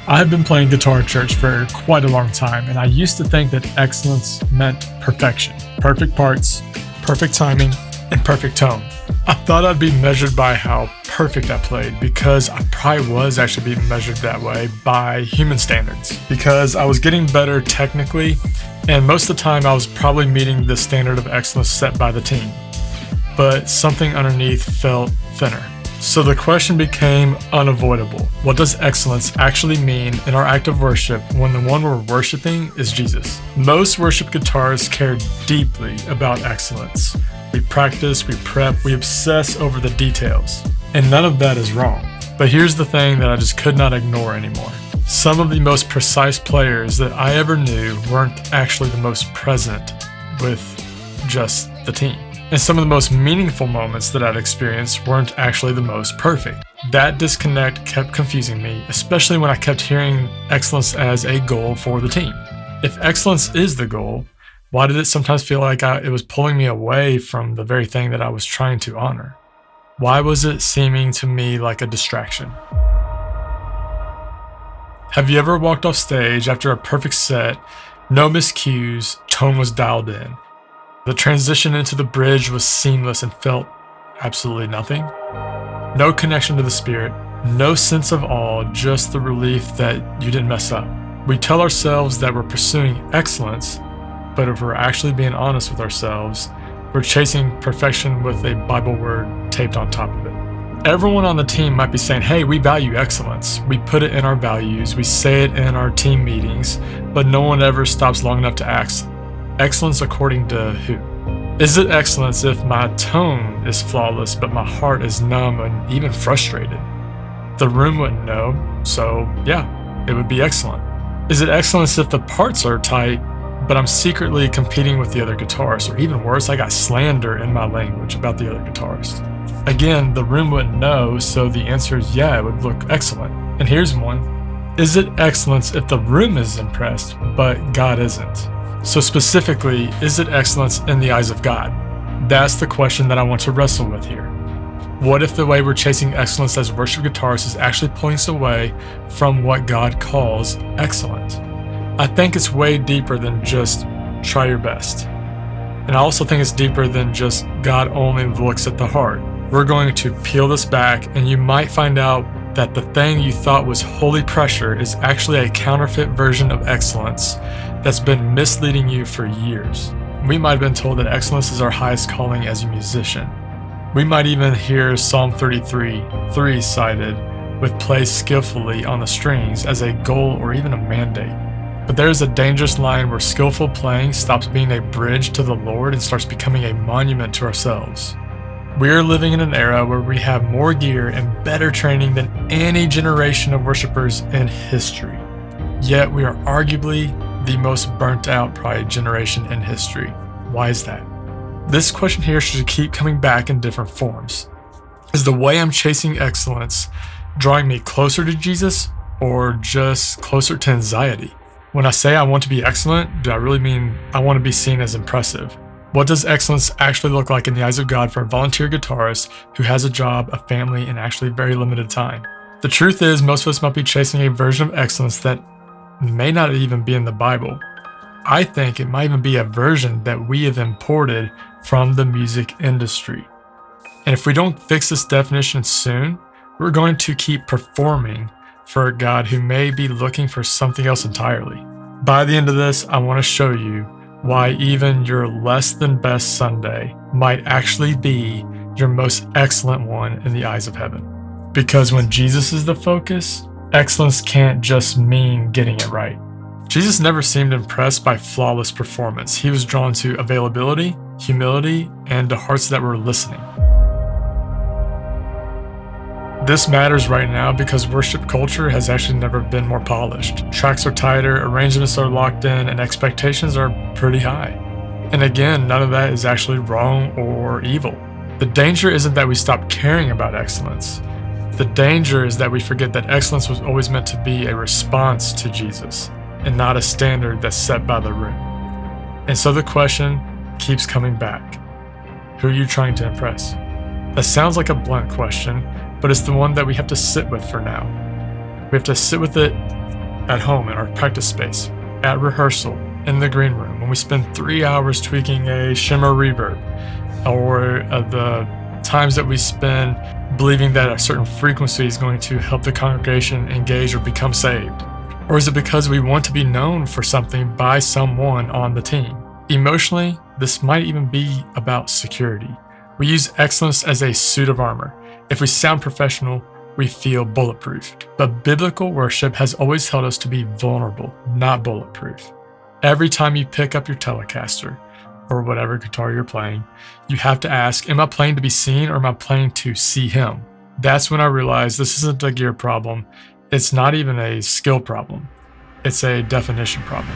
I have been playing guitar at church for quite a long time, and I used to think that excellence meant perfection. Perfect parts, perfect timing, and perfect tone. I thought I'd be measured by how perfect I played, because I probably was actually being measured that way by human standards. Because I was getting better technically, and most of the time I was probably meeting the standard of excellence set by the team. But something underneath felt thinner. So the question became unavoidable. What does excellence actually mean in our act of worship when the one we're worshiping is Jesus? Most worship guitarists care deeply about excellence. We practice, we prep, we obsess over the details. And none of that is wrong. But here's the thing that I just could not ignore anymore. Some of the most precise players that I ever knew weren't actually the most present with just the team. And some of the most meaningful moments that I'd experienced weren't actually the most perfect. That disconnect kept confusing me, especially when I kept hearing excellence as a goal for the team. If excellence is the goal, why did it sometimes feel like it was pulling me away from the very thing that I was trying to honor? Why was it seeming to me like a distraction? Have you ever walked off stage after a perfect set, no miscues, tone was dialed in? The transition into the bridge was seamless and felt absolutely nothing. No connection to the spirit, no sense of awe, just the relief that you didn't mess up. We tell ourselves that we're pursuing excellence, but if we're actually being honest with ourselves, we're chasing perfection with a Bible word taped on top of it. Everyone on the team might be saying, hey, we value excellence. We put it in our values, we say it in our team meetings, but no one ever stops long enough to ask, excellence according to who? Is it excellence if my tone is flawless, but my heart is numb and even frustrated? The room wouldn't know, so yeah, it would be excellent. Is it excellence if the parts are tight, but I'm secretly competing with the other guitarists, or even worse, I got slander in my language about the other guitarist? Again, the room wouldn't know, so the answer is yeah, it would look excellent. And here's one. Is it excellence if the room is impressed, but God isn't? So specifically, is it excellence in the eyes of God? That's the question that I want to wrestle with here. What if the way we're chasing excellence as worship guitarists is actually pulling us away from what God calls excellent? I think it's way deeper than just try your best. And I also think it's deeper than just God only looks at the heart. We're going to peel this back, and you might find out that the thing you thought was holy pressure is actually a counterfeit version of excellence that's been misleading you for years. We might have been told that excellence is our highest calling as a musician. We might even hear Psalm 33:3 cited with play skillfully on the strings as a goal or even a mandate. But there is a dangerous line where skillful playing stops being a bridge to the Lord and starts becoming a monument to ourselves. We are living in an era where we have more gear and better training than any generation of worshipers in history. Yet we are arguably the most burnt out probably generation in history. Why is that? This question here should keep coming back in different forms. Is the way I'm chasing excellence drawing me closer to Jesus, or just closer to anxiety? When I say I want to be excellent, do I really mean I want to be seen as impressive? What does excellence actually look like in the eyes of God for a volunteer guitarist who has a job, a family, and actually very limited time? The truth is, most of us might be chasing a version of excellence that may not even be in the Bible. I think it might even be a version that we have imported from the music industry. And if we don't fix this definition soon, we're going to keep performing for a God who may be looking for something else entirely. By the end of this, I want to show you why even your less than best Sunday might actually be your most excellent one in the eyes of heaven. Because when Jesus is the focus, excellence can't just mean getting it right. Jesus never seemed impressed by flawless performance. He was drawn to availability, humility, and to hearts that were listening. This matters right now because worship culture has actually never been more polished. Tracks are tighter, arrangements are locked in, and expectations are pretty high. And again, none of that is actually wrong or evil. The danger isn't that we stop caring about excellence. The danger is that we forget that excellence was always meant to be a response to Jesus and not a standard that's set by the room. And so the question keeps coming back. Who are you trying to impress? That sounds like a blunt question, but it's the one that we have to sit with for now. We have to sit with it at home in our practice space, at rehearsal, in the green room, when we spend 3 hours tweaking a shimmer reverb, or the times that we spend believing that a certain frequency is going to help the congregation engage or become saved? Or is it because we want to be known for something by someone on the team? Emotionally, this might even be about security. We use excellence as a suit of armor. If we sound professional, we feel bulletproof. But biblical worship has always held us to be vulnerable, not bulletproof. Every time you pick up your Telecaster, or whatever guitar you're playing, you have to ask, am I playing to be seen or am I playing to see him? That's when I realized this isn't a gear problem. It's not even a skill problem. It's a definition problem.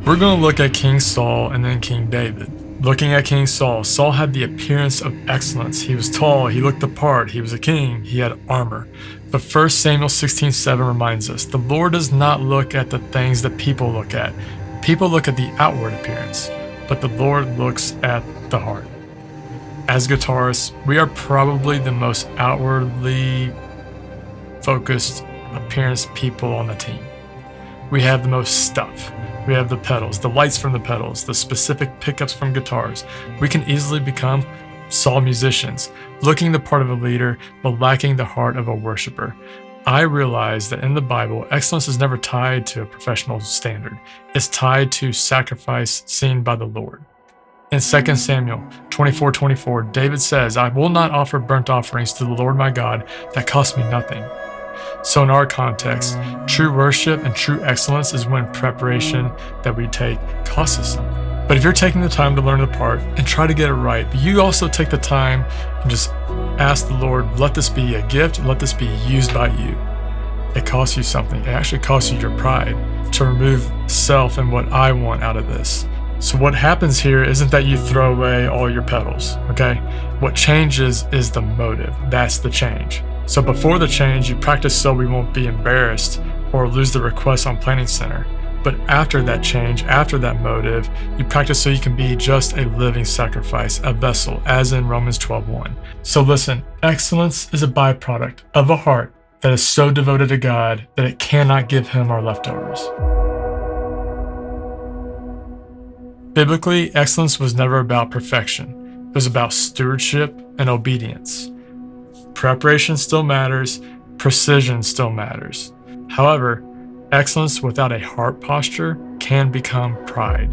We're going to look at King Saul and then King David. Looking at King Saul, Saul had the appearance of excellence. He was tall, he looked the part, he was a king, he had armor. But 1 Samuel 16:7 reminds us, the Lord does not look at the things that people look at. People look at the outward appearance, but the Lord looks at the heart. As guitarists, we are probably the most outwardly focused appearance people on the team. We have the most stuff. We have the pedals, the lights from the pedals, the specific pickups from guitars. We can easily become Saul musicians, looking the part of a leader, but lacking the heart of a worshiper. I realize that in the Bible, excellence is never tied to a professional standard. It's tied to sacrifice seen by the Lord. In 2 Samuel 24:24, David says, I will not offer burnt offerings to the Lord my God that cost me nothing. So in our context, true worship and true excellence is when preparation that we take costs us something. But if you're taking the time to learn the part and try to get it right, but you also take the time and just ask the Lord, let this be a gift, let this be used by you. It costs you something. It actually costs you your pride to remove self and what I want out of this. So what happens here isn't that you throw away all your pedals, okay? What changes is the motive. That's the change. So before the change, you practice so we won't be embarrassed or lose the request on Planning Center. But after that change, after that motive, you practice so you can be just a living sacrifice, a vessel, as in Romans 12:1. So listen, excellence is a byproduct of a heart that is so devoted to God that it cannot give him our leftovers. Biblically, excellence was never about perfection. It was about stewardship and obedience. Preparation still matters, precision still matters. However, excellence without a heart posture can become pride.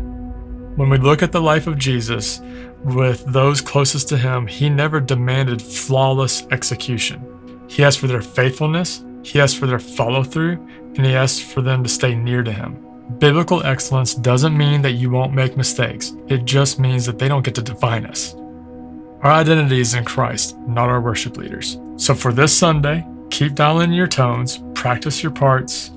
When we look at the life of Jesus, with those closest to him, he never demanded flawless execution. He asked for their faithfulness, he asked for their follow-through, and he asked for them to stay near to him. Biblical excellence doesn't mean that you won't make mistakes. It just means that they don't get to define us. Our identity is in Christ, not our worship leaders. So for this Sunday, keep dialing your tones, practice your parts,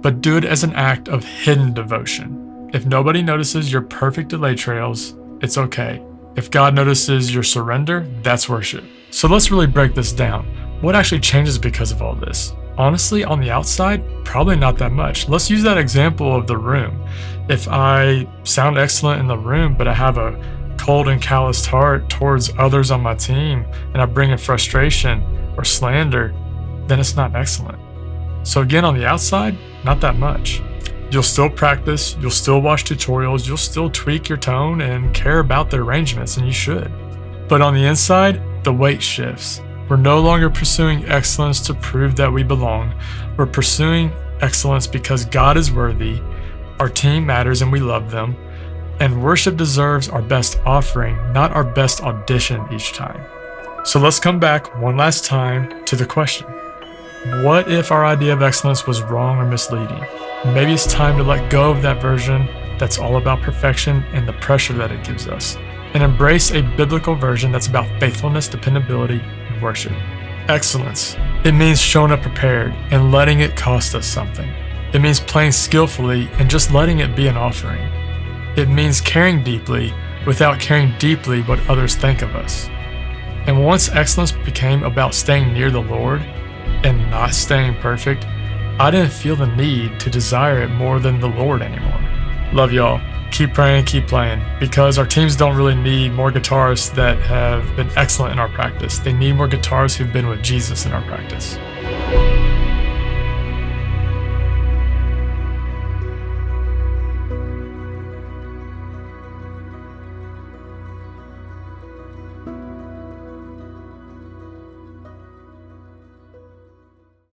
but do it as an act of hidden devotion. If nobody notices your perfect delay trails, it's okay. If God notices your surrender, that's worship. So let's really break this down. What actually changes because of all this? Honestly, on the outside, probably not that much. Let's use that example of the room. If I sound excellent in the room, but I have a cold and calloused heart towards others on my team, and I bring in frustration or slander, then it's not excellent. So again, on the outside, not that much. You'll still practice, you'll still watch tutorials, you'll still tweak your tone and care about the arrangements, and you should. But on the inside, the weight shifts. We're no longer pursuing excellence to prove that we belong. We're pursuing excellence because God is worthy, our team matters and we love them, and worship deserves our best offering, not our best audition each time. So let's come back one last time to the question. What if our idea of excellence was wrong or misleading? Maybe it's time to let go of that version that's all about perfection and the pressure that it gives us, and embrace a biblical version that's about faithfulness, dependability, and worship. Excellence. It means showing up prepared and letting it cost us something. It means playing skillfully and just letting it be an offering. It means caring deeply without caring deeply what others think of us. And once excellence became about staying near the Lord and not staying perfect, I didn't feel the need to desire it more than the Lord anymore. Love y'all. keep praying, keep playing, because our teams don't really need more guitarists that have been excellent in our practice. They need more guitarists who've been with Jesus in our practice.